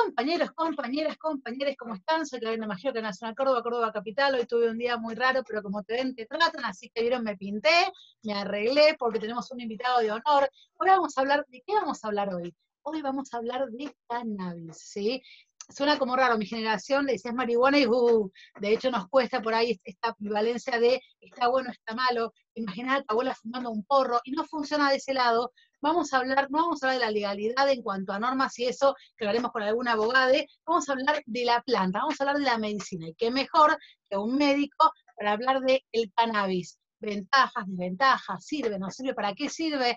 Compañeros, compañeras, compañeros, ¿cómo están? Soy Carolina Maggio, que nació en Córdoba, Córdoba Capital. Hoy tuve un día muy raro, pero como te ven, te tratan, así que vieron, me pinté, me arreglé, porque tenemos un invitado de honor. Hoy vamos a hablar, ¿de qué vamos a hablar hoy? Hoy vamos a hablar de cannabis, ¿sí? Suena como raro, mi generación le decías marihuana y de hecho nos cuesta por ahí esta ambivalencia de está bueno, está malo. Imaginar a tu abuela fumando un porro y no funciona de ese lado. Vamos a hablar, no vamos a hablar de la legalidad en cuanto a normas y eso, que lo haremos con algún abogado, vamos a hablar de la planta, vamos a hablar de la medicina. Y qué mejor que un médico para hablar del cannabis. Ventajas, desventajas, sirve, no sirve, para qué sirve.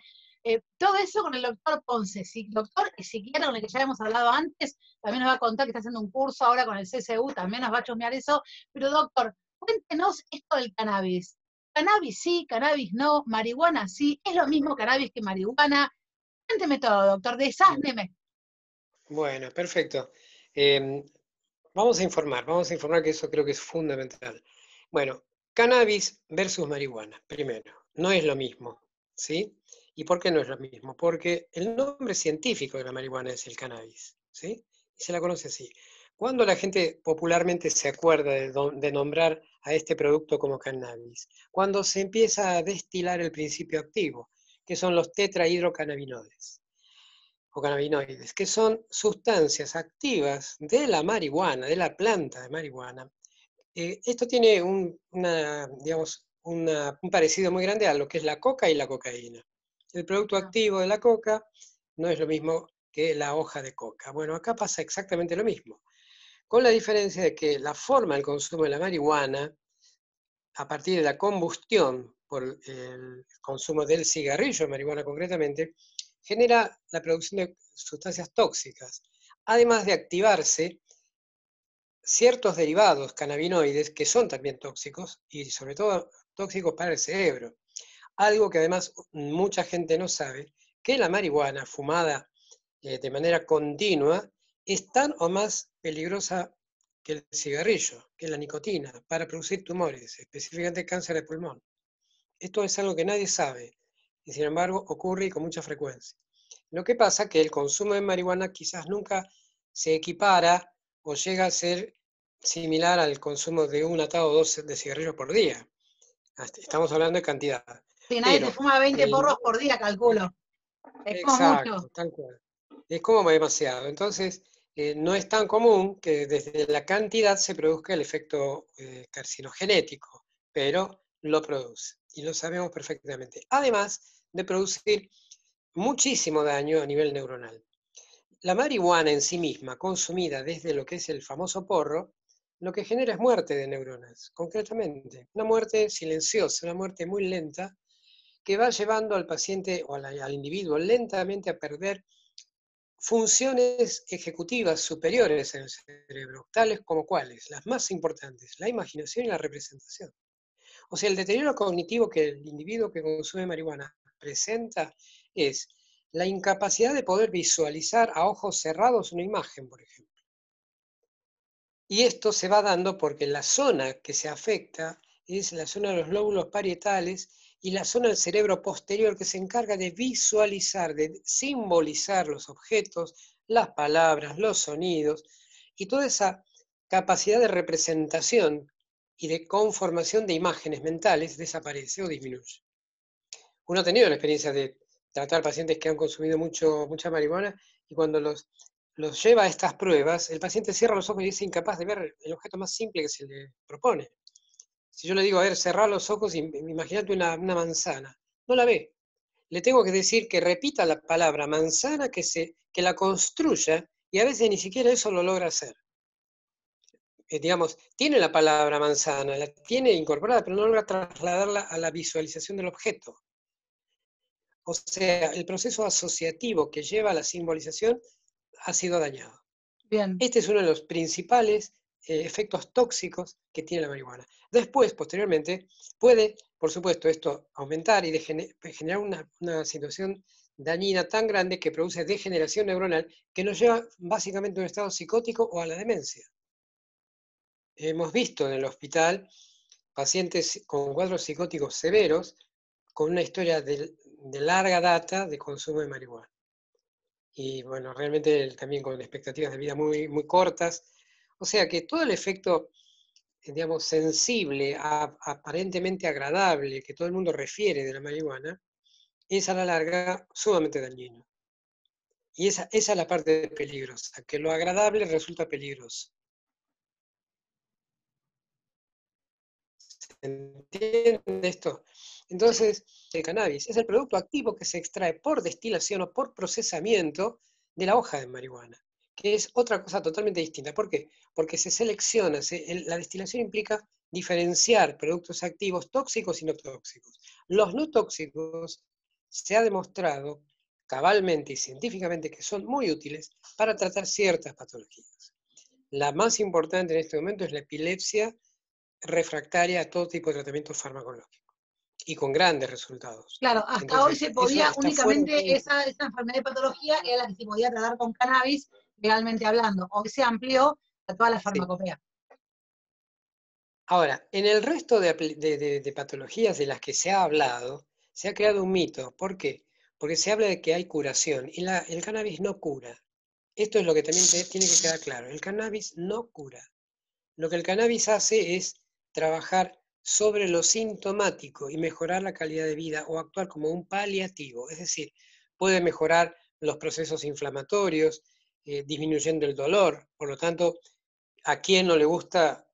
Todo eso con el doctor Ponce, doctor y psiquiatra con el que ya hemos hablado antes, también nos va a contar que está haciendo un curso ahora con el CSU, también nos va a chusmear eso. Pero doctor, cuéntenos esto del cannabis. Cannabis sí, cannabis no, marihuana sí, es lo mismo cannabis que marihuana. Cuénteme todo, doctor, desásneme. Bueno, perfecto. Vamos a informar que eso creo que es fundamental. Bueno, cannabis versus marihuana, primero, no es lo mismo, ¿sí? ¿Y por qué no es lo mismo? Porque el nombre científico de la marihuana es el cannabis, ¿sí? Y se la conoce así. Cuando la gente popularmente se acuerda de nombrar a este producto como cannabis, cuando se empieza a destilar el principio activo, que son los tetrahidrocannabinoides o cannabinoides, que son sustancias activas de la marihuana, de la planta de marihuana. Esto tiene digamos, un parecido muy grande a lo que es la coca y la cocaína. El producto activo de la coca no es lo mismo que la hoja de coca. Bueno, acá pasa exactamente lo mismo, con la diferencia de que la forma del consumo de la marihuana, a partir de la combustión por el consumo del cigarrillo de marihuana concretamente, genera la producción de sustancias tóxicas, además de activarse ciertos derivados cannabinoides que son también tóxicos y sobre todo tóxicos para el cerebro. Algo que además mucha gente no sabe, que la marihuana fumada de manera continua es tan o más peligrosa que el cigarrillo, que la nicotina, para producir tumores, específicamente cáncer de pulmón. Esto es algo que nadie sabe y sin embargo ocurre y con mucha frecuencia. Lo que pasa es que el consumo de marihuana quizás nunca se equipara o llega a ser similar al consumo de un atado o dos de cigarrillos por día. Estamos hablando de cantidad. Si nadie se Pero, fuma 20 el, porros por día, calculo. Es como mucho. exacto, tal cual. Es como demasiado. Entonces, no es tan común que desde la cantidad se produzca el efecto carcinogenético, pero lo produce y lo sabemos perfectamente. Además de producir muchísimo daño a nivel neuronal. La marihuana en sí misma, consumida desde lo que es el famoso porro, lo que genera es muerte de neuronas, concretamente. Una muerte silenciosa, una muerte muy lenta, que va llevando al paciente o al individuo lentamente a perder funciones ejecutivas superiores en el cerebro, tales como cuáles, las más importantes, la imaginación y la representación. O sea, el deterioro cognitivo que el individuo que consume marihuana presenta es la incapacidad de poder visualizar a ojos cerrados una imagen, por ejemplo. Y esto se va dando porque la zona que se afecta es la zona de los lóbulos parietales y la zona del cerebro posterior que se encarga de visualizar, de simbolizar los objetos, las palabras, los sonidos, y toda esa capacidad de representación y de conformación de imágenes mentales desaparece o disminuye. Uno ha tenido la experiencia de tratar pacientes que han consumido mucha marihuana y cuando los lleva a estas pruebas, el paciente cierra los ojos y es incapaz de ver el objeto más simple que se le propone. Si yo le digo, a ver, cerrar los ojos y imagínate una manzana, no la ve. Le tengo que decir que repita la palabra manzana, que la construya, y a veces ni siquiera eso lo logra hacer. Digamos, tiene la palabra manzana, la tiene incorporada, pero no logra trasladarla a la visualización del objeto. O sea, el proceso asociativo que lleva a la simbolización ha sido dañado. Bien. Este es uno de los principales efectos tóxicos que tiene la marihuana. Después, posteriormente, puede, por supuesto, esto aumentar y generar una situación dañina tan grande que produce degeneración neuronal que nos lleva básicamente a un estado psicótico o a la demencia. Hemos visto en el hospital pacientes con cuadros psicóticos severos con una historia de larga data de consumo de marihuana. y bueno, realmente también con expectativas de vida muy, muy cortas. O sea que todo el efecto, digamos, sensible, aparentemente agradable, que todo el mundo refiere de la marihuana, es a la larga sumamente dañino. Y esa es la parte peligrosa, que lo agradable resulta peligroso. ¿Se entiende esto? Entonces, el cannabis es el producto activo que se extrae por destilación o por procesamiento de la hoja de marihuana, que es otra cosa totalmente distinta. ¿Por qué? Porque se selecciona, la destilación implica diferenciar productos activos tóxicos y no tóxicos. Los no tóxicos se ha demostrado cabalmente y científicamente que son muy útiles para tratar ciertas patologías. La más importante en este momento es la epilepsia refractaria a todo tipo de tratamiento farmacológico y con grandes resultados. Claro, hasta hoy Entonces, se eso podía está fuera únicamente de... esa enfermedad de patología era la que se podía tratar con cannabis, legalmente hablando. Hoy se amplió a toda la Sí. farmacopea. Ahora, en el resto de patologías de las que se ha hablado, se ha creado un mito. ¿Por qué? Porque se habla de que hay curación y el cannabis no cura. Esto es lo que también tiene que quedar claro. El cannabis no cura. Lo que el cannabis hace es trabajar sobre lo sintomático y mejorar la calidad de vida o actuar como un paliativo, es decir, puede mejorar los procesos inflamatorios, disminuyendo el dolor. Por lo tanto, ¿a quién no le gusta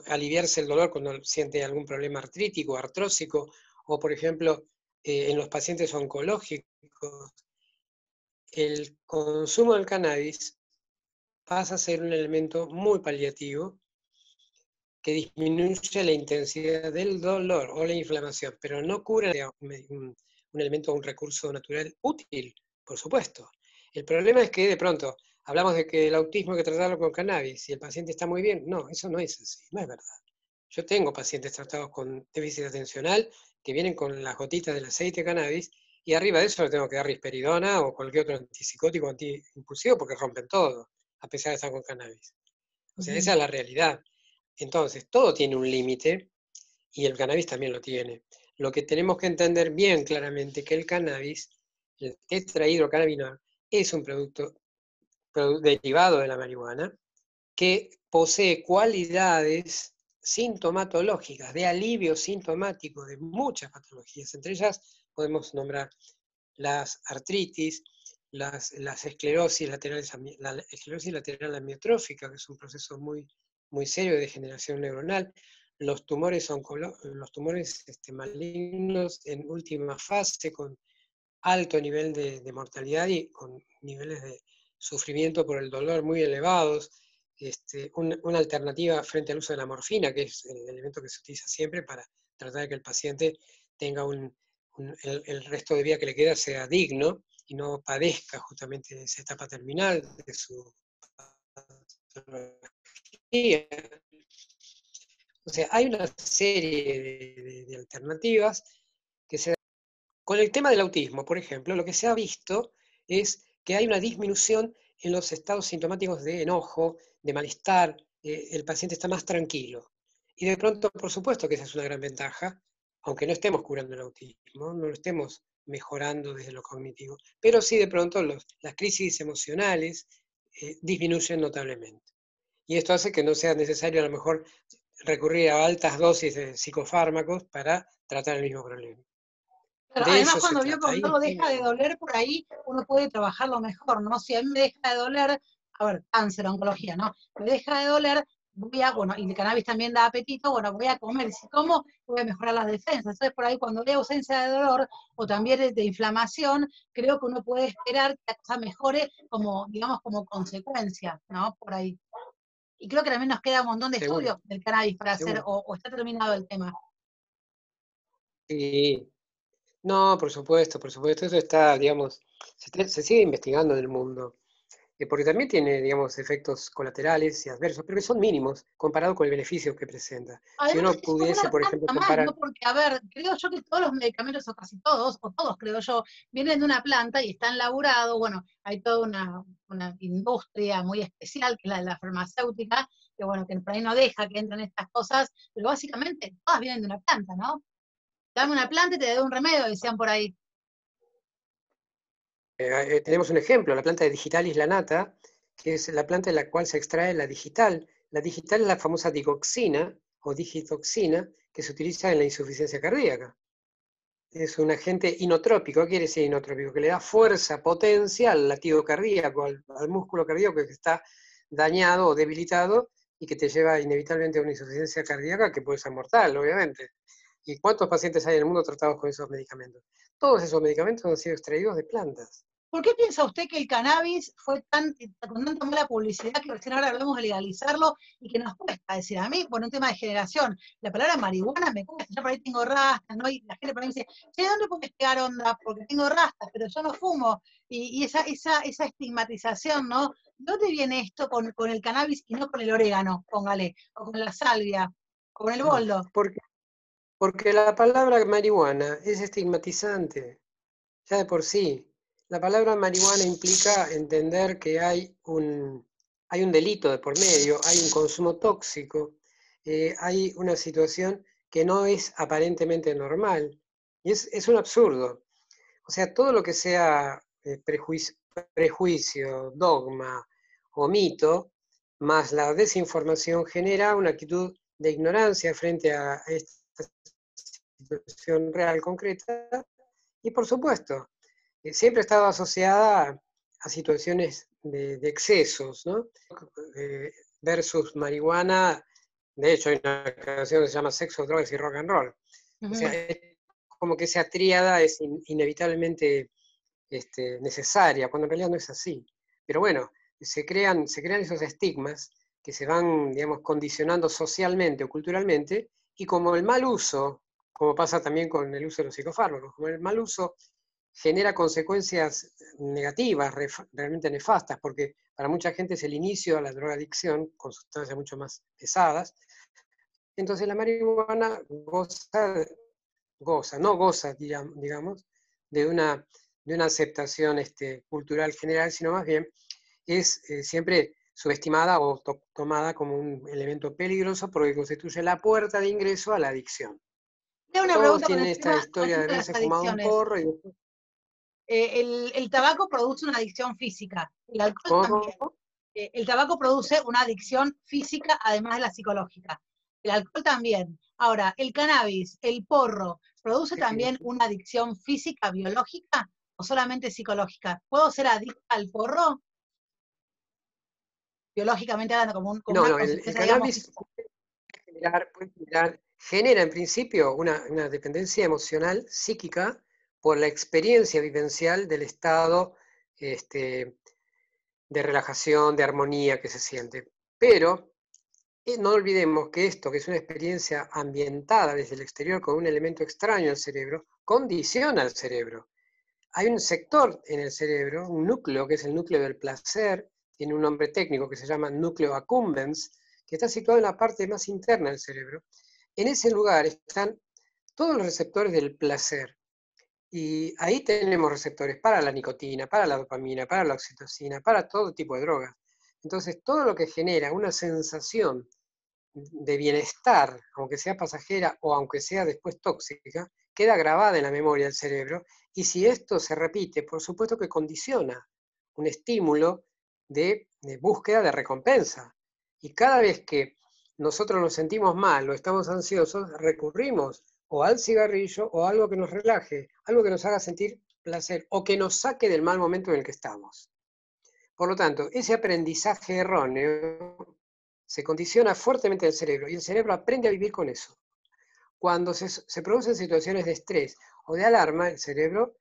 aliviarse el dolor cuando siente algún problema artrítico, artrósico, o por ejemplo, en los pacientes oncológicos? El consumo del cannabis pasa a ser un elemento muy paliativo que disminuye la intensidad del dolor o la inflamación, pero no cura un elemento o un recurso natural útil, por supuesto. El problema es que de pronto hablamos de que el autismo hay que tratarlo con cannabis y el paciente está muy bien. No, eso no es así, no es verdad. Yo tengo pacientes tratados con déficit atencional que vienen con las gotitas del aceite de cannabis y arriba de eso le tengo que dar risperidona o cualquier otro antipsicótico, antiimpulsivo, porque rompen todo, a pesar de estar con cannabis. O sea, esa es la realidad. Entonces, todo tiene un límite y el cannabis también lo tiene. Lo que tenemos que entender bien claramente que el cannabis, el tetrahidrocannabinol, es un producto derivado de la marihuana que posee cualidades sintomatológicas, de alivio sintomático de muchas patologías. Entre ellas podemos nombrar las artritis, las esclerosis laterales, la esclerosis lateral amiotrófica, que es un proceso muy, muy serio de degeneración neuronal, los tumores, malignos en última fase, con alto nivel de mortalidad y con niveles de sufrimiento por el dolor muy elevados, una alternativa frente al uso de la morfina, que es el elemento que se utiliza siempre para tratar de que el paciente tenga el resto de vida que le queda sea digno y no padezca justamente esa etapa terminal de su patología. O sea, hay una serie de alternativas que se dan. Con el tema del autismo, por ejemplo, lo que se ha visto es que hay una disminución en los estados sintomáticos de enojo, de malestar, el paciente está más tranquilo. Y de pronto, por supuesto que esa es una gran ventaja, aunque no estemos curando el autismo, no lo estemos mejorando desde lo cognitivo, pero sí de pronto las crisis emocionales disminuyen notablemente. Y esto hace que no sea necesario a lo mejor recurrir a altas dosis de psicofármacos para tratar el mismo problema. Pero De además, eso se cuando vio que trata. Ahí algo deja de doler por ahí, uno puede trabajarlo mejor, ¿no? Si a mí me deja de doler, a ver, cáncer, oncología, ¿no? Me deja de doler, bueno, y el cannabis también da apetito, bueno, voy a comer. Si como, voy a mejorar las defensas. Entonces, por ahí, cuando veo ausencia de dolor o también de inflamación, creo que uno puede esperar que la cosa mejore como, digamos, como consecuencia, ¿no? Por ahí. Y creo que también nos queda un montón de seguro, estudios del cannabis para hacer, seguro. o está terminado el tema. Sí, no, por supuesto, eso está, digamos, se sigue investigando en el mundo, porque también tiene, digamos, efectos colaterales y adversos, pero que son mínimos comparado con el beneficio que presenta. Si Además, uno es como pudiese, una por ejemplo, planta más, ¿no? comparar, Porque, a ver, creo yo que todos los medicamentos, o casi todos, o todos creo yo, vienen de una planta y están laburados. Bueno, hay toda una industria muy especial, que es la de la farmacéutica, que bueno, que por ahí no deja que entren estas cosas, pero básicamente todas vienen de una planta, ¿no? Dame una planta y te doy un remedio, decían por ahí. tenemos un ejemplo, la planta de Digitalis lanata, que es la planta de la cual se extrae la digital. La digital es la famosa digoxina o digitoxina que se utiliza en la insuficiencia cardíaca. Es un agente inotrópico. ¿Qué quiere decir inotrópico? Que le da fuerza, potencia al latido cardíaco, al músculo cardíaco que está dañado o debilitado y que te lleva inevitablemente a una insuficiencia cardíaca que puede ser mortal, obviamente. ¿Y cuántos pacientes hay en el mundo tratados con esos medicamentos? Todos esos medicamentos han sido extraídos de plantas. ¿Por qué piensa usted que el cannabis fue con tanta mala publicidad que recién ahora hablamos de legalizarlo y que nos cuesta decir a mí, por un tema de generación? La palabra marihuana me cuesta, yo por ahí tengo rastas, ¿no? Y la gente por ahí me dice, ¿de dónde puedes pegar onda? Porque tengo rastas, pero yo no fumo. Y esa estigmatización, ¿no? ¿De dónde viene esto con el cannabis y no con el orégano, póngale, o con la salvia, o con el boldo? Porque la palabra marihuana es estigmatizante, ya de por sí. La palabra marihuana implica entender que hay un delito de por medio, hay un consumo tóxico, hay una situación que no es aparentemente normal. Y es un absurdo. O sea, todo lo que sea prejuicio, dogma o mito, más la desinformación, genera una actitud de ignorancia frente a esta situación real, concreta, y por supuesto, siempre ha estado asociada a situaciones de excesos, ¿no? Versus marihuana, de hecho hay una canción que se llama Sexo, Drogas y Rock and Roll. O sea, es como que esa tríada es inevitablemente necesaria, cuando en realidad no es así. Pero bueno, se crean esos estigmas que se van, digamos, condicionando socialmente o culturalmente, y como el mal uso, como pasa también con el uso de los psicofármacos, como el mal uso genera consecuencias negativas, realmente nefastas, porque para mucha gente es el inicio a la drogadicción, con sustancias mucho más pesadas. Entonces la marihuana no goza, digamos, de una aceptación cultural general, sino más bien es siempre subestimada o tomada como un elemento peligroso porque constituye la puerta de ingreso a la adicción. Tengo una Todos pregunta con tienen el esta tema historia de de las haberse fumado un adicciones. porro y después, El tabaco produce una adicción física, el alcohol también. ¿cómo? El tabaco produce una adicción física, además de la psicológica. El alcohol también. Ahora, el cannabis, el porro, ¿produce también una adicción física, biológica o solamente psicológica? ¿Puedo ser adicta al porro? Biológicamente hablando, como No, una no, el consecuencia, digamos, cannabis física. genera en principio una dependencia emocional, psíquica, por la experiencia vivencial del estado este, de relajación, de armonía que se siente. Pero no olvidemos que esto, que es una experiencia ambientada desde el exterior con un elemento extraño al cerebro, condiciona al cerebro. Hay un sector en el cerebro, un núcleo, que es el núcleo del placer, tiene un nombre técnico que se llama núcleo accumbens, que está situado en la parte más interna del cerebro. En ese lugar están todos los receptores del placer. Y ahí tenemos receptores para la nicotina, para la dopamina, para la oxitocina, para todo tipo de drogas. Entonces, todo lo que genera una sensación de bienestar, aunque sea pasajera o aunque sea después tóxica, queda grabada en la memoria del cerebro, y si esto se repite, por supuesto que condiciona un estímulo de búsqueda de recompensa. Y cada vez que nosotros nos sentimos mal o estamos ansiosos, recurrimos o al cigarrillo o a algo que nos relaje, algo que nos haga sentir placer o que nos saque del mal momento en el que estamos. Por lo tanto, ese aprendizaje erróneo se condiciona fuertemente el cerebro y el cerebro aprende a vivir con eso. Cuando se producen situaciones de estrés o de alarma, el cerebro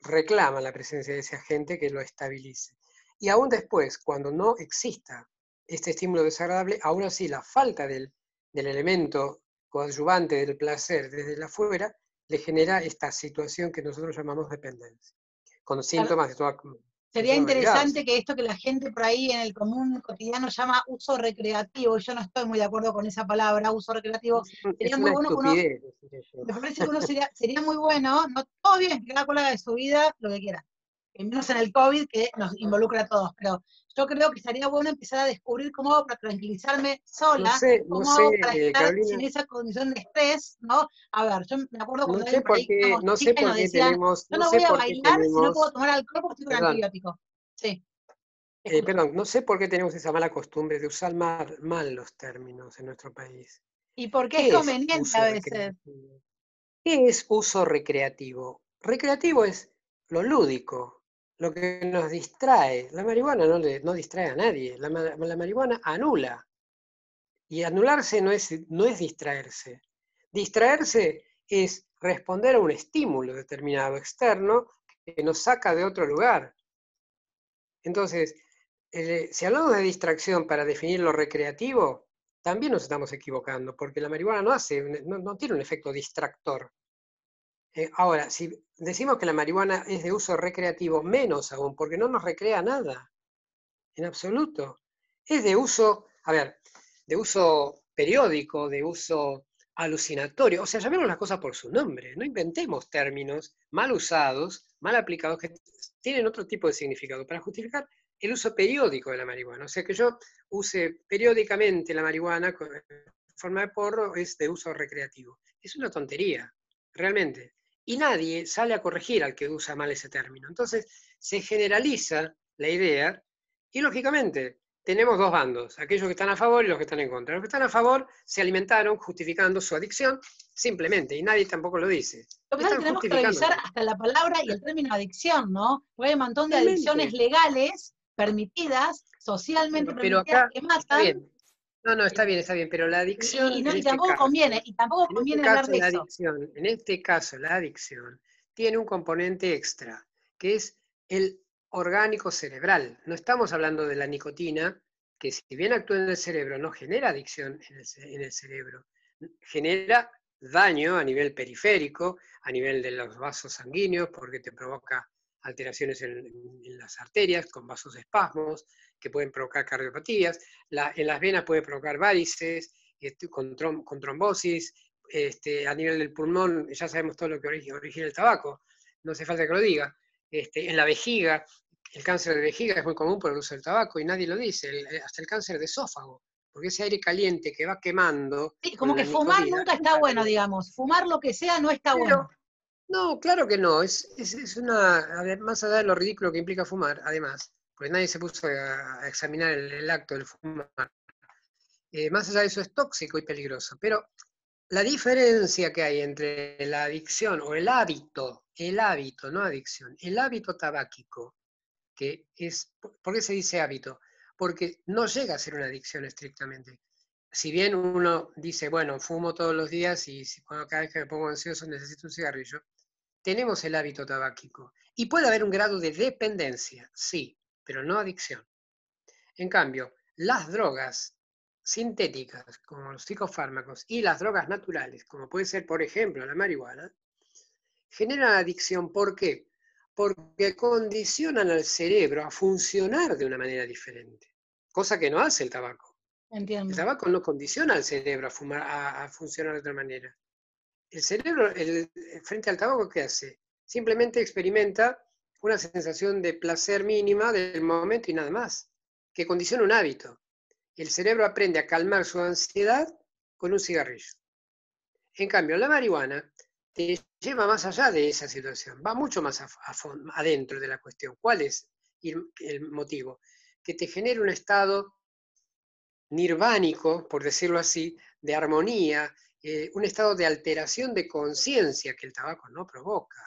reclama la presencia de ese agente que lo estabilice. Y aún después, cuando no exista este estímulo desagradable, aún así la falta del elemento coadyuvante del placer desde la afuera le genera esta situación que nosotros llamamos dependencia, con síntomas de toda Sería variedad. interesante que esto que la gente por ahí en el común cotidiano llama uso recreativo, y yo no estoy muy de acuerdo con esa palabra, uso recreativo, sería Es muy una bueno que uno, estupidez, decir eso. me parece que uno sería muy bueno, no todo bien, que cada cual haga de su vida lo que quiera, menos en el COVID que nos involucra a todos, pero yo creo que estaría bueno empezar a descubrir cómo hago para tranquilizarme sola, No cómo sé, hago para estar Carolina, sin esa condición de estrés, ¿no? A ver, yo me acuerdo cuando alguien por ahí éramos no sé chicas y por nos qué decían, tenemos, yo no no sé voy a por qué bailar si no puedo tenemos, tomar alcohol porque estoy con perdón, antibiótico. Sí, escucho. perdón, no sé por qué tenemos esa mala costumbre de usar mal los términos en nuestro país. Y porque es ¿Qué es conveniente a uso veces. recreativo? ¿Qué es uso recreativo? Recreativo es lo lúdico, lo que nos distrae. La marihuana no distrae a nadie, la marihuana anula. Y anularse no es distraerse. Distraerse es responder a un estímulo determinado externo que nos saca de otro lugar. Entonces, si hablamos de distracción para definir lo recreativo, también nos estamos equivocando, porque la marihuana no tiene un efecto distractor. Ahora, si decimos que la marihuana es de uso recreativo, menos aún, porque no nos recrea nada, en absoluto. Es de uso, a ver, de uso periódico, de uso alucinatorio. O sea, llamemos las cosas por su nombre. No inventemos términos mal usados, mal aplicados, que tienen otro tipo de significado para justificar el uso periódico de la marihuana. O sea, que yo use periódicamente la marihuana en forma de porro es de uso recreativo. Es una tontería, realmente. Y nadie sale a corregir al que usa mal ese término. Entonces, se generaliza la idea y lógicamente tenemos dos bandos, aquellos que están a favor y los que están en contra. Los que están a favor se alimentaron justificando su adicción simplemente, y nadie tampoco lo dice. Lo que pasa es Están que tenemos que justificando. revisar hasta la palabra y el término adicción, ¿no? Porque hay un montón de adicciones Realmente. legales, permitidas, socialmente Bueno, pero permitidas, acá que está matan, bien. No, está bien, pero la adicción y y tampoco conviene hablar de eso. en este caso, la adicción tiene un componente extra, que es el orgánico cerebral. No estamos hablando de la nicotina, que si bien actúa en el cerebro, no genera adicción en el cerebro, genera daño a nivel periférico, a nivel de los vasos sanguíneos, porque te provoca alteraciones en las arterias, con vasos espasmos, que pueden provocar cardiopatías, en las venas puede provocar varices, con trombosis, a nivel del pulmón, ya sabemos todo lo que origina el tabaco, no hace falta que lo diga, en la vejiga, el cáncer de vejiga es muy común por el uso del tabaco y nadie lo dice, hasta el cáncer de esófago, porque ese aire caliente que va quemando Sí, como con que la fumar nicotina nunca está entra bueno, dentro. digamos. Fumar lo que sea no está Pero, bueno. no, claro que no, es una, más allá de lo ridículo que implica fumar, además, pues nadie se puso a examinar el acto del fumar. Más allá de eso es tóxico y peligroso, pero la diferencia que hay entre la adicción o el hábito, no adicción, el hábito tabáquico, que es, ¿por qué se dice hábito? Porque no llega a ser una adicción estrictamente. Si bien uno dice, bueno, fumo todos los días y cuando cada vez que me pongo ansioso necesito un cigarrillo, tenemos el hábito tabáquico. Y puede haber un grado de dependencia, sí, pero no adicción. En cambio, las drogas sintéticas, como los psicofármacos, y las drogas naturales, como puede ser, por ejemplo, la marihuana, generan adicción. ¿Por qué? Porque condicionan al cerebro a funcionar de una manera diferente, cosa que no hace el tabaco. El Entiendo. tabaco no condiciona al cerebro a funcionar de otra manera. El cerebro, frente al tabaco, ¿qué hace? Simplemente experimenta una sensación de placer mínima del momento y nada más, que condiciona un hábito. El cerebro aprende a calmar su ansiedad con un cigarrillo. En cambio, la marihuana te lleva más allá de esa situación, va mucho más adentro de la cuestión. ¿Cuál es el motivo? Que te genere un estado nirvánico, por decirlo así, de armonía, un estado de alteración de conciencia que el tabaco no provoca.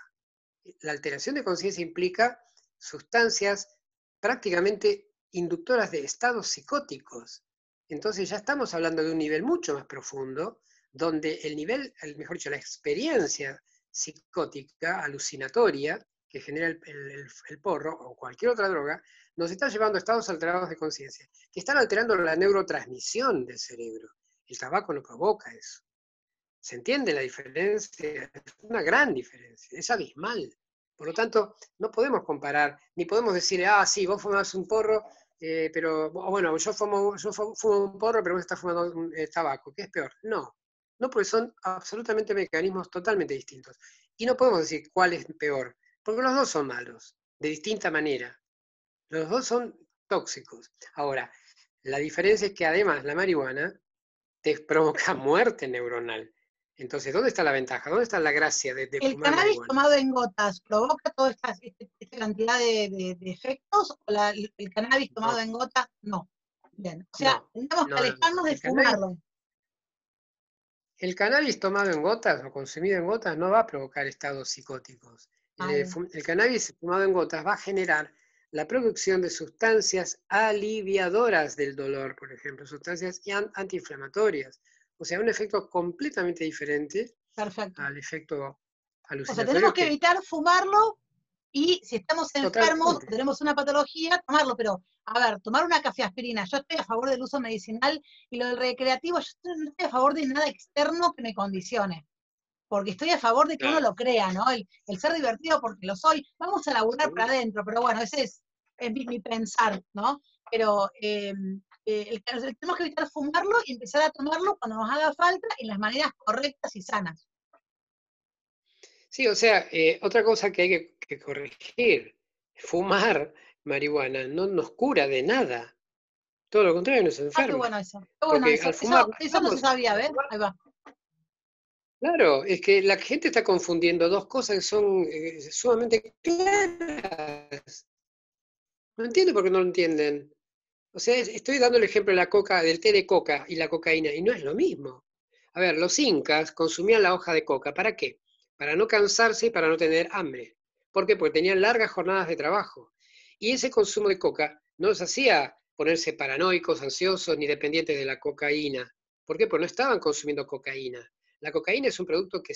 La alteración de conciencia implica sustancias prácticamente inductoras de estados psicóticos. Entonces ya estamos hablando de un nivel mucho más profundo, donde el nivel, mejor dicho, la experiencia psicótica, alucinatoria, que genera el porro o cualquier otra droga, nos está llevando a estados alterados de conciencia, que están alterando la neurotransmisión del cerebro. El tabaco no provoca eso. ¿Se entiende la diferencia? Es una gran diferencia, es abismal. Por lo tanto, no podemos comparar, ni podemos decir, ah, sí, vos fumás un porro, pero, bueno, fumo un porro, pero vos estás fumando tabaco, ¿qué es peor? No, no, porque son absolutamente mecanismos totalmente distintos. Y no podemos decir cuál es peor, porque los dos son malos. de distinta manera. Los dos son tóxicos. Ahora, la diferencia es que además la marihuana te provoca muerte neuronal. Entonces, ¿dónde está la ventaja? ¿Dónde está la gracia de ¿El fumar cannabis marihuana? tomado en gotas provoca toda esta cantidad de efectos? ¿O el cannabis tomado No, en gotas no? Bien, o sea, no, tenemos que no, no, no. alejarnos de fumarlo. El cannabis tomado en gotas o consumido en gotas no va a provocar estados psicóticos. Ah, bien. El cannabis tomado en gotas va a generar la producción de sustancias aliviadoras del dolor, por ejemplo, sustancias antiinflamatorias. O sea, un efecto completamente diferente Perfecto. al efecto O sea, tenemos alucinatorio que que evitar fumarlo y si estamos enfermos o totalmente. tenemos una patología, tomarlo. Pero, a ver, tomar una cafeaspirina, yo estoy a favor del uso medicinal y lo del recreativo, yo no estoy a favor de nada externo que me condicione. Porque estoy a favor de que uno Claro, lo crea, ¿no? El ser divertido porque lo soy. Vamos a laburar para seguro. adentro, pero bueno, ese es mi pensar, ¿no? Pero tenemos que evitar fumarlo y empezar a tomarlo cuando nos haga falta en las maneras correctas y sanas. Sí, o sea, otra cosa que hay que corregir, fumar marihuana no nos cura de nada. Todo lo contrario, nos Ah, qué enferma. bueno eso. Qué bueno Porque eso. al fumar no Eso no se estamos. sabía, ¿ves? Ahí va. Claro, es que la gente está confundiendo dos cosas que son sumamente claras. No entiendo por qué no lo entienden. O sea, estoy dando el ejemplo de la coca, del té de coca y la cocaína, y no es lo mismo. A ver, los incas consumían la hoja de coca. ¿Para qué? Para no cansarse y para no tener hambre. ¿Por qué? Porque tenían largas jornadas de trabajo. Y ese consumo de coca no los hacía ponerse paranoicos, ansiosos, ni dependientes de la cocaína. ¿Por qué? Porque no estaban consumiendo cocaína. La cocaína es un producto que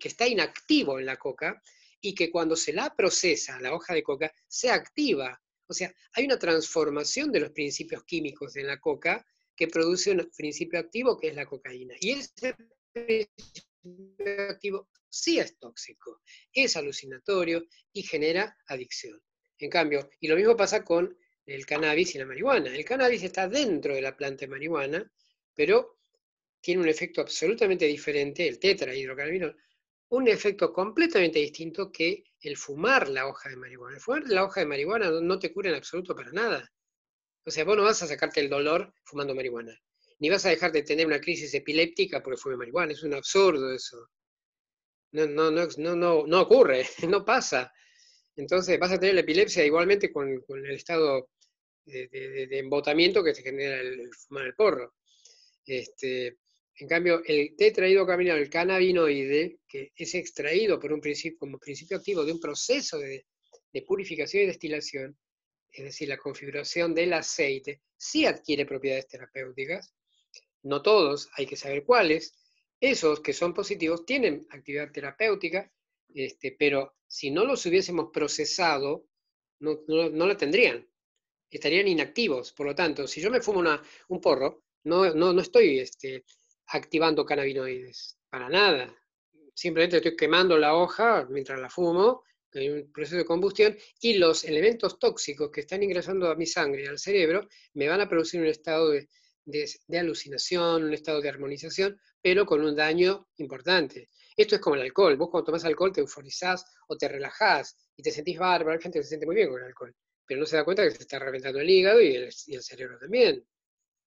está inactivo en la coca y que cuando se la procesa, la hoja de coca, se activa. O sea, hay una transformación de los principios químicos en la coca que produce un principio activo que es la cocaína. Y ese principio activo sí es tóxico, es alucinatorio y genera adicción. En cambio, y lo mismo pasa con el cannabis y la marihuana. El cannabis está dentro de la planta de marihuana, pero tiene un efecto absolutamente diferente, el tetrahidrocannabinol, un efecto completamente distinto que el fumar la hoja de marihuana. El fumar la hoja de marihuana no te cura en absoluto para nada. O sea, vos no vas a sacarte el dolor fumando marihuana. Ni vas a dejar de tener una crisis epiléptica porque fume marihuana. Es un absurdo eso. No ocurre, no pasa. Entonces vas a tener la epilepsia igualmente con el estado de embotamiento que te genera el fumar el porro. En cambio, el tetrahidrocannabinol, el cannabinoide, que es extraído por un principio, como principio activo de un proceso de purificación y destilación, es decir, la configuración del aceite, sí adquiere propiedades terapéuticas. No todos, hay que saber cuáles. Esos que son positivos tienen actividad terapéutica, pero si no los hubiésemos procesado, no la tendrían. Estarían inactivos. Por lo tanto, si yo me fumo un porro, no estoy activando cannabinoides, para nada. Simplemente estoy quemando la hoja mientras la fumo, hay un proceso de combustión, y los elementos tóxicos que están ingresando a mi sangre y al cerebro me van a producir un estado de alucinación, un estado de armonización, pero con un daño importante. Esto es como el alcohol. Vos cuando tomás alcohol te euforizás o te relajás y te sentís bárbaro. Hay gente que se siente muy bien con el alcohol, pero no se da cuenta que se está reventando el hígado y el cerebro también.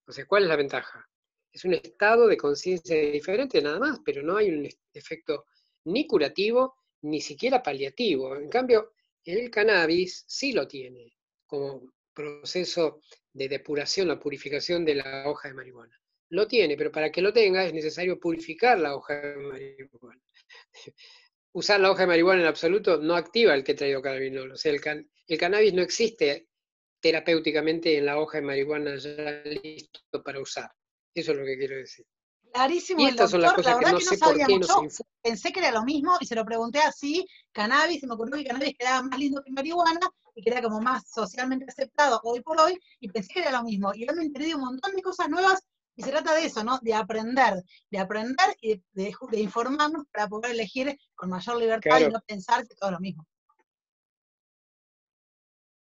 O sea, ¿cuál es la ventaja? Es un estado de conciencia diferente nada más, pero no hay un efecto ni curativo ni siquiera paliativo. En cambio, el cannabis sí lo tiene como proceso de depuración o purificación de la hoja de marihuana. Lo tiene, pero para que lo tenga es necesario purificar la hoja de marihuana. Usar la hoja de marihuana en absoluto no activa el tetrahidrocannabinol. O sea, el cannabis no existe terapéuticamente en la hoja de marihuana ya listo para usar. Eso es lo que quiero decir. Y Clarísimo el estas son las doctor, la cosas que verdad no que no sé por qué sabíamos. no se Yo informan. pensé que era lo mismo y se lo pregunté así, cannabis, y me ocurrió que cannabis quedaba más lindo que marihuana y que era como más socialmente aceptado hoy por hoy, y pensé que era lo mismo. Y hoy me enteré de un montón de cosas nuevas y se trata de eso, ¿no? De aprender y de informarnos para poder elegir con mayor libertad y Claro, no pensar que todo es lo mismo.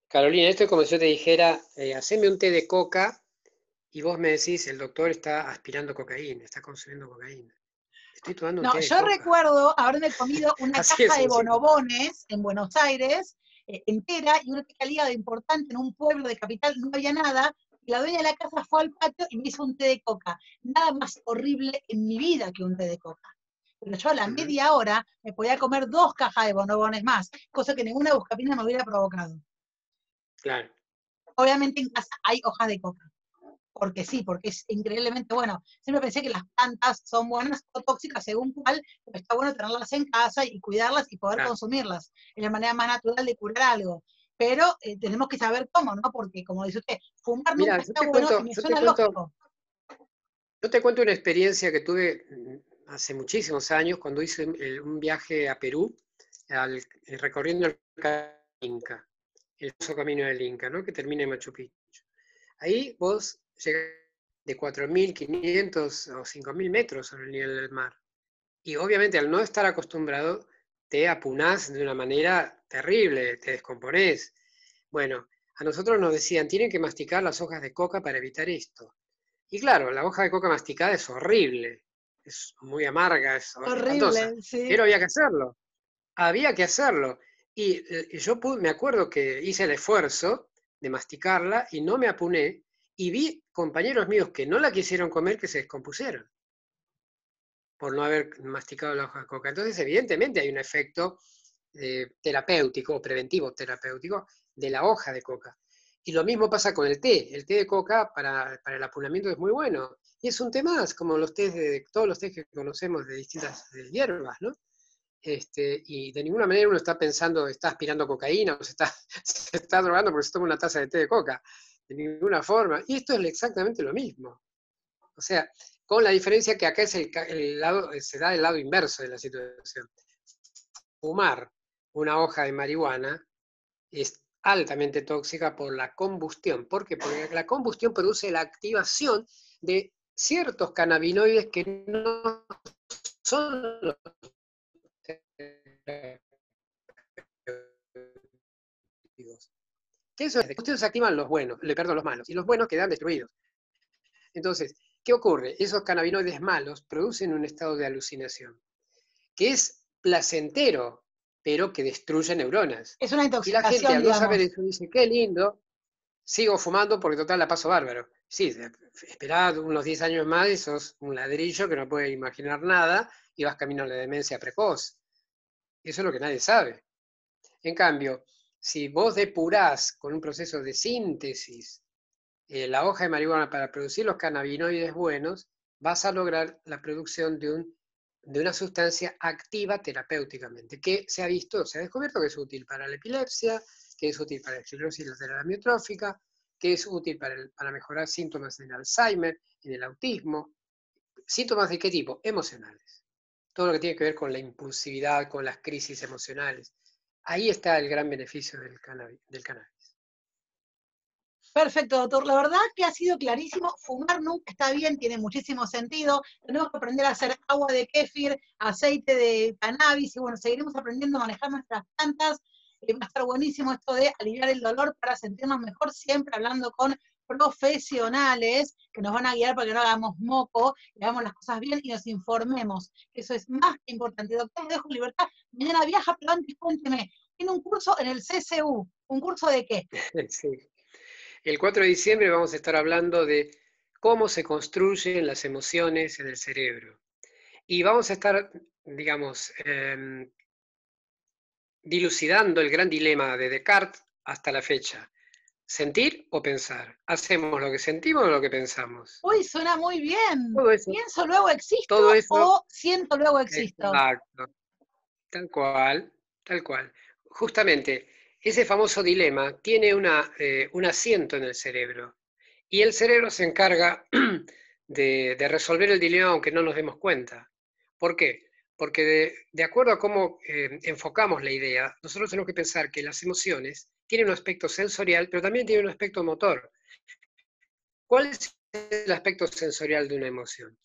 Carolina, esto es como si yo te dijera, haceme un té de coca y vos me decís, el doctor está aspirando cocaína, está consumiendo cocaína. Estoy tomando un No, té de yo coca. recuerdo haberme comido una Así de caja de sencillo. bonobones en Buenos Aires, entera, y una teca de hígado importante en un pueblo de capital, no había nada, y la dueña de la casa fue al patio y me hizo un té de coca. Nada más horrible en mi vida que un té de coca. Pero yo a la media hora me podía comer 2 cajas de bonobones más, cosa que ninguna buscapina me hubiera provocado. Claro. Obviamente en casa hay hojas de coca, porque sí, porque es increíblemente bueno. Siempre pensé que las plantas son buenas o tóxicas según cuál, pero está bueno tenerlas en casa y cuidarlas y poder Claro. consumirlas. Es la manera más natural de curar algo. Pero tenemos que saber cómo, ¿no? Porque, como dice usted, fumar Mira, nunca está bueno y me suena lógico. Yo te cuento una experiencia que tuve hace muchísimos años cuando hice un viaje a Perú, recorriendo el Inca, el famoso camino del Inca, ¿no? Que termina en Machu Picchu. Ahí vos llegás de 4.500 o 5.000 metros sobre el nivel del mar. Y obviamente al no estar acostumbrado, te apunás de una manera terrible, te descomponés. Bueno, a nosotros nos decían, tienen que masticar las hojas de coca para evitar esto. Y claro, la hoja de coca masticada es horrible, es muy amarga, es espantosa, Horrible, sí. pero había que hacerlo, había que hacerlo. Y yo me acuerdo que hice el esfuerzo de masticarla y no me apuné, y vi compañeros míos que no la quisieron comer que se descompusieron por no haber masticado la hoja de coca. Entonces, evidentemente hay un efecto terapéutico o preventivo terapéutico de la hoja de coca. Y lo mismo pasa con el té. El té de coca para el apunamiento es muy bueno. Y es un té más, como todos los tés que conocemos de distintas hierbas, ¿no? Y de ninguna manera uno está pensando, está aspirando cocaína o se está drogando porque se toma una taza de té de coca. De ninguna forma. Y esto es exactamente lo mismo. O sea, con la diferencia que acá es se da el lado inverso de la situación. Fumar una hoja de marihuana es altamente tóxica por la combustión. ¿Por qué? Porque la combustión produce la activación de ciertos cannabinoides que no son los que eso es, de que se activan los buenos, perdón, los malos, y los buenos quedan destruidos. Entonces, ¿qué ocurre? Esos cannabinoides malos producen un estado de alucinación, que es placentero, pero que destruye neuronas. Es una Y la gente intoxicación, al no saber digamos. eso dice, qué lindo, sigo fumando porque total la paso bárbaro. Sí, esperá unos 10 años más y sos un ladrillo que no puede imaginar nada y vas camino a la demencia precoz. Eso es lo que nadie sabe. En cambio, si vos depurás con un proceso de síntesis la hoja de marihuana para producir los cannabinoides buenos, vas a lograr la producción de una sustancia activa terapéuticamente, que se ha visto, se ha descubierto que es útil para la epilepsia, que es útil para la esclerosis lateral amiotrófica, que es útil para mejorar síntomas del Alzheimer, en el autismo. ¿Síntomas de qué tipo? Emocionales. Todo lo que tiene que ver con la impulsividad, con las crisis emocionales. Ahí está el gran beneficio del cannabis. Perfecto, doctor. La verdad que ha sido clarísimo. Fumar nunca está bien, tiene muchísimo sentido. Tenemos que aprender a hacer agua de kéfir, aceite de cannabis y bueno, seguiremos aprendiendo a manejar nuestras plantas. Va a estar buenísimo esto de aliviar el dolor para sentirnos mejor, siempre hablando con profesionales que nos van a guiar para que no hagamos moco, y hagamos las cosas bien y nos informemos. Eso es más que importante. Doctor, dejo libertad. Mañana viaja, pero antes cuénteme. Tiene un curso en el CCU. ¿Un curso de qué? Sí. El 4 de diciembre vamos a estar hablando de cómo se construyen las emociones en el cerebro. Y vamos a estar, digamos, dilucidando el gran dilema de Descartes hasta la fecha. ¿Sentir o pensar? ¿Hacemos lo que sentimos o lo que pensamos? Uy, suena muy bien. Todo eso, ¿Pienso luego existo todo eso, o siento luego existo? exacto, tal cual, tal cual. Justamente, ese famoso dilema tiene un asiento en el cerebro. Y el cerebro se encarga de resolver el dilema aunque no nos demos cuenta. ¿Por qué? Porque de acuerdo a cómo enfocamos la idea, nosotros tenemos que pensar que las emociones tienen un aspecto sensorial, pero también tienen un aspecto motor. ¿Cuál es el aspecto sensorial de una emoción?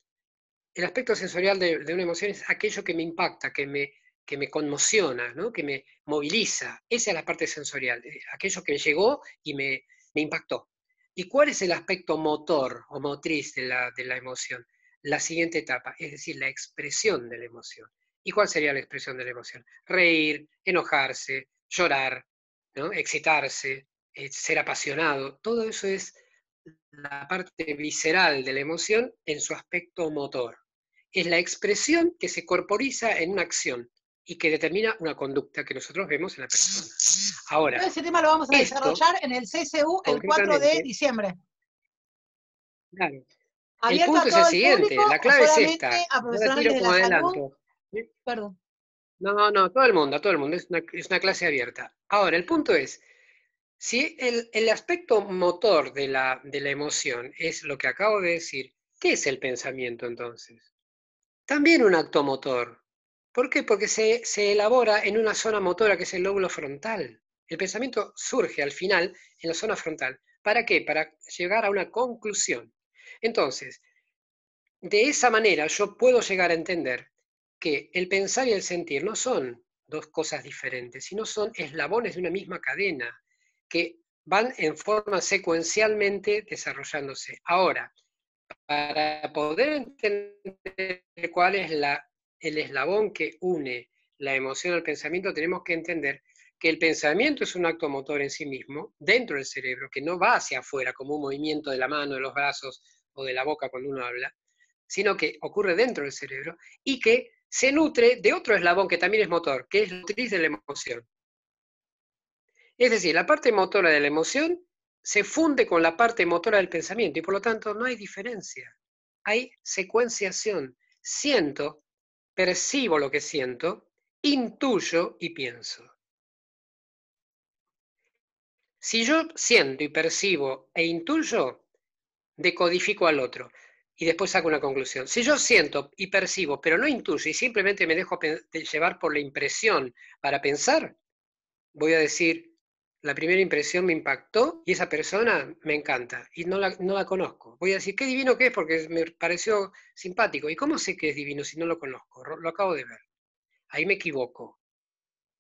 El aspecto sensorial de una emoción es aquello que me impacta, que me conmociona, ¿no? Que me moviliza. Esa es la parte sensorial, aquello que llegó y me impactó. ¿Y cuál es el aspecto motor o motriz de la emoción? La siguiente etapa, es decir, la expresión de la emoción. ¿Y cuál sería la expresión de la emoción? Reír, enojarse, llorar. ¿no? Excitarse, ser apasionado, todo eso es la parte visceral de la emoción en su aspecto motor. Es la expresión que se corporiza en una acción y que determina una conducta que nosotros vemos en la persona. Ahora, Ese tema lo vamos a esto, desarrollar en el CSU el 4 de concretamente, diciembre. claro, el ¿Abierto a punto es todo el el público siguiente, la o clave es solamente esta, a yo la profesionales tiro de como la salud? adelanto. Perdón. No, no, todo el mundo, es una clase abierta. Ahora, el punto es, si el aspecto motor de la emoción es lo que acabo de decir, ¿qué es el pensamiento entonces? También un acto motor. ¿Por qué? Porque se elabora en una zona motora que es el lóbulo frontal. El pensamiento surge al final en la zona frontal. ¿Para qué? Para llegar a una conclusión. Entonces, de esa manera yo puedo llegar a entender que el pensar y el sentir no son dos cosas diferentes, sino son eslabones de una misma cadena que van en forma secuencialmente desarrollándose. Ahora, para poder entender cuál es el eslabón que une la emoción al pensamiento, tenemos que entender que el pensamiento es un acto motor en sí mismo, dentro del cerebro, que no va hacia afuera como un movimiento de la mano, de los brazos o de la boca cuando uno habla, sino que ocurre dentro del cerebro y que se nutre de otro eslabón que también es motor, que es la motriz de la emoción. Es decir, la parte motora de la emoción se funde con la parte motora del pensamiento y por lo tanto no hay diferencia. Hay secuenciación. Siento, percibo lo que siento, intuyo y pienso. Si yo siento y percibo e intuyo, decodifico al otro y después saco una conclusión. Si yo siento y percibo, pero no intuyo y simplemente me dejo llevar por la impresión para pensar, voy a decir, la primera impresión me impactó y esa persona me encanta y no la conozco. Voy a decir, qué divino que es porque me pareció simpático. ¿Y cómo sé que es divino si no lo conozco? Lo acabo de ver. Ahí me equivoco.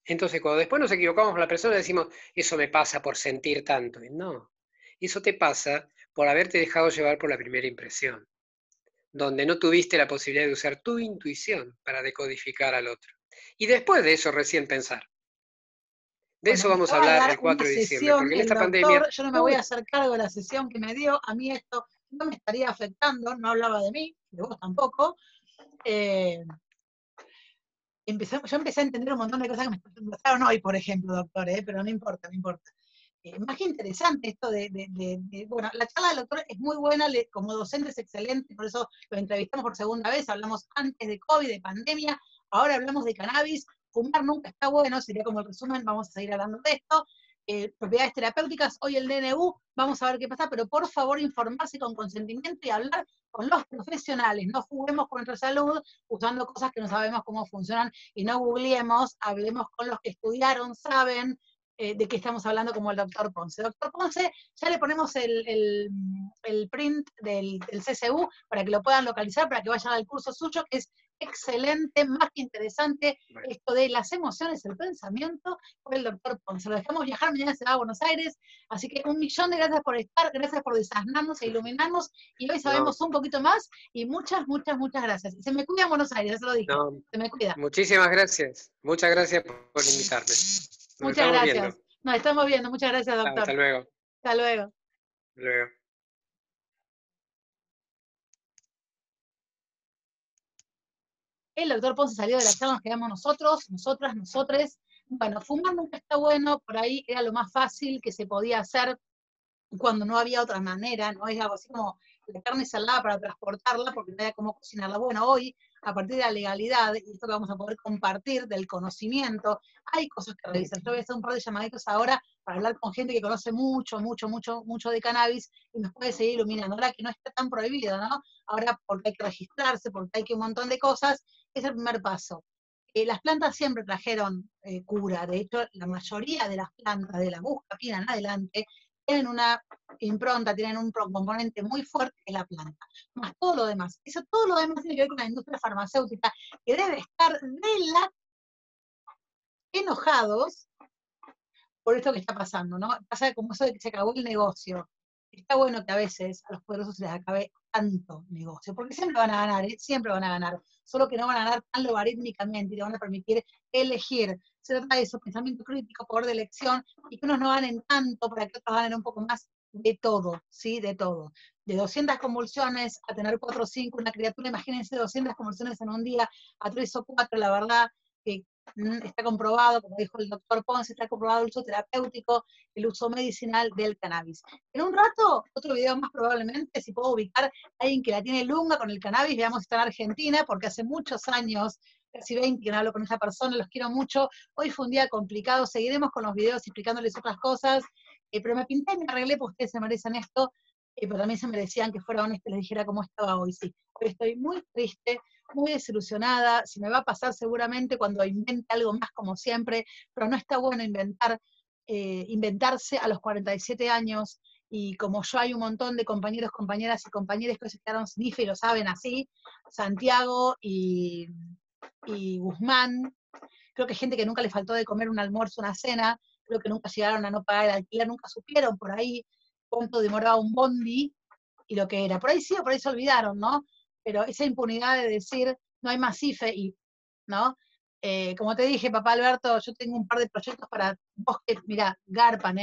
Entonces, cuando después nos equivocamos con la persona, decimos, eso me pasa por sentir tanto. Y no, eso te pasa por haberte dejado llevar por la primera impresión, donde no tuviste la posibilidad de usar tu intuición para decodificar al otro. Y después de eso recién pensar. De Bueno, eso me vamos a acaba de hablar dar el una 4 de diciembre, sesión porque en el esta doctor, pandemia yo no me voy todo a hacer cargo de la sesión que me dio, a mí esto no me estaría afectando, no hablaba de mí, de vos tampoco. Eh, yo empecé a entender un montón de cosas que me pasaron hoy, por ejemplo, doctor, pero no importa, no importa. Más que interesante esto bueno, la charla del doctor es muy buena, como docente es excelente, por eso lo entrevistamos por segunda vez, hablamos antes de COVID, de pandemia, ahora hablamos de cannabis, fumar nunca está bueno, sería como el resumen, vamos a seguir hablando de esto. Propiedades terapéuticas, hoy el DNU, vamos a ver qué pasa, pero por favor informarse con consentimiento y hablar con los profesionales, no juguemos con nuestra salud usando cosas que no sabemos cómo funcionan y no googleemos, hablemos con los que estudiaron, saben, de qué estamos hablando, como el doctor Ponce. Doctor Ponce, ya le ponemos el print del CCU para que lo puedan localizar, para que vayan al curso suyo, que es excelente, más que interesante, bueno, esto de las emociones, el pensamiento, por el doctor Ponce. Lo dejamos viajar, mañana se va a Buenos Aires, así que 1.000.000 de gracias por estar, gracias por desasnarnos e iluminarnos, y hoy no, sabemos un poquito más, y muchas, muchas, muchas gracias. Se me cuida en Buenos Aires, ya se lo dije, no, se me cuida. muchísimas gracias. Muchas gracias por invitarme. Nos Muchas estamos viendo. gracias. Nos estamos viendo. Muchas gracias, doctor. Hasta luego. Hasta luego. Hasta luego. El doctor Ponce salió de la charla, nos quedamos nosotros, nosotras, nosotres. Bueno, fumar nunca está bueno, por ahí era lo más fácil que se podía hacer cuando no había otra manera, no es algo así como la carne salada para transportarla, porque no había cómo cocinarla. Bueno, hoy, a partir de la legalidad, y esto que vamos a poder compartir, del conocimiento, hay cosas que revisar. Yo voy a hacer un par de llamaditos ahora para hablar con gente que conoce mucho, mucho, mucho, mucho de cannabis y nos puede seguir iluminando. Ahora que no está tan prohibido, ¿no? Ahora porque hay que registrarse, porque hay que un montón de cosas, es el primer paso. Las plantas siempre trajeron cura, de hecho la mayoría de las plantas de la busca en adelante tienen una impronta, tienen un componente muy fuerte que es la planta, más todo lo demás. Eso todo lo demás tiene que ver con la industria farmacéutica, que debe estar de la enojados por esto que está pasando, ¿no? Pasa como eso de que se acabó el negocio. está bueno que a veces a los poderosos se les acabe tanto negocio, porque siempre van a ganar, ¿eh? Siempre van a ganar, solo que no van a ganar tan logarítmicamente y te van a permitir elegir. Se trata de eso, pensamiento crítico, poder de elección, y que unos no ganen tanto para que otros ganen un poco más de todo, ¿sí? De todo. De 200 convulsiones a tener 4 o 5, una criatura, imagínense 200 convulsiones en un día, a 3 o 4, la verdad que está comprobado, como dijo el doctor Ponce, está comprobado el uso terapéutico, el uso medicinal del cannabis. En un rato, otro video más probablemente, si puedo ubicar a alguien que la tiene lunga con el cannabis, veamos si está en Argentina, porque hace muchos años, casi 20, que no hablo con esa persona, los quiero mucho. Hoy fue un día complicado, seguiremos con los videos explicándoles otras cosas, pero me pinté y me arreglé porque ustedes se merecen esto, pero también se merecían que fuera honesta y les dijera cómo estaba hoy. Sí, hoy estoy muy triste, muy desilusionada, se me va a pasar seguramente cuando invente algo más como siempre, pero no está bueno inventarse a los 47 años, y como yo hay un montón de compañeros, compañeras y compañeros que se quedaron sin IFE y lo saben así, Santiago y Guzmán, creo que gente que nunca le faltó de comer un almuerzo, una cena, creo que nunca llegaron a no pagar el alquiler, nunca supieron por ahí cuánto demoraba un bondi y lo que era. Por ahí sí o por ahí se olvidaron, ¿no? Pero esa impunidad de decir, no hay más IFE y, ¿no? Como te dije, papá Alberto, yo tengo un par de proyectos para vos que, mira, garpan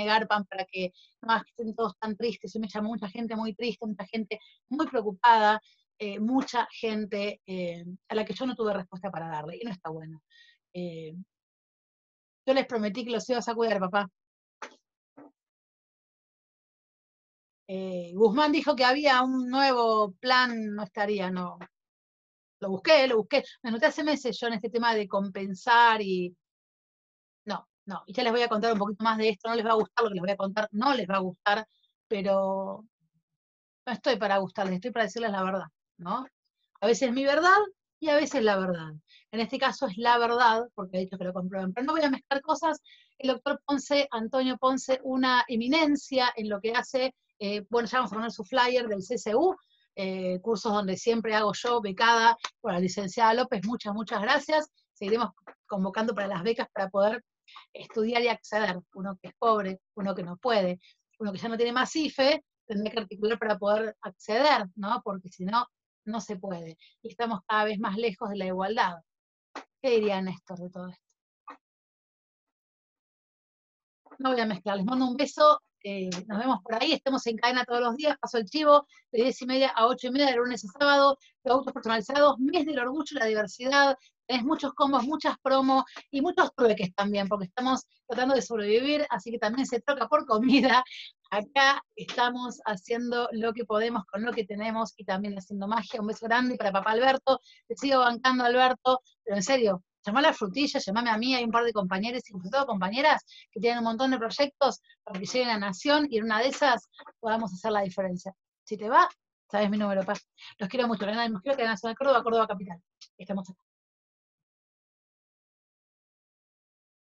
para que no más que estén todos tan tristes. Yo me llamo mucha gente muy triste, mucha gente muy preocupada, mucha gente a la que yo no tuve respuesta para darle, y no está bueno. Yo les prometí que los ibas a cuidar, papá. Guzmán dijo que había un nuevo plan, no estaría, no. Lo busqué, me anoté hace meses yo en este tema de compensar y no, y ya les voy a contar un poquito más de esto, no les va a gustar lo que les voy a contar, no les va a gustar, pero no estoy para gustarles, estoy para decirles la verdad, ¿no? A veces es mi verdad y a veces la verdad. En este caso es la verdad, porque he dicho que lo comprueben, pero no voy a mezclar cosas. El doctor Ponce, Antonio Ponce, una eminencia en lo que hace, bueno, ya vamos a poner su flyer del CCU, cursos donde siempre hago yo, becada por la licenciada López, muchas gracias. Seguiremos convocando para las becas para poder estudiar y acceder. Uno que es pobre, uno que no puede, uno que ya no tiene más IFE, tendría que articular para poder acceder, ¿no? Porque si no, no se puede. Y estamos cada vez más lejos de la igualdad. ¿Qué diría Néstor de todo esto? No voy a mezclar, les mando un beso, nos vemos por ahí, estamos en cadena todos los días, paso el chivo, de 10:30 a 8:30, de lunes a sábado, productos personalizados, mes del orgullo y la diversidad, tenés muchos combos, muchas promos y muchos trueques también, porque estamos tratando de sobrevivir, así que también se troca por comida. Acá estamos haciendo lo que podemos con lo que tenemos y también haciendo magia. Un beso grande para papá Alberto, te sigo bancando, Alberto, pero en serio, llamá a la frutilla, llamame a mí, hay un par de compañeros y sobre todo compañeras que tienen un montón de proyectos para que lleguen a Nación y en una de esas podamos hacer la diferencia. Si te va, sabes mi número, pa. Los quiero mucho, los quiero que Nacional Córdoba, Córdoba Capital. Estamos acá.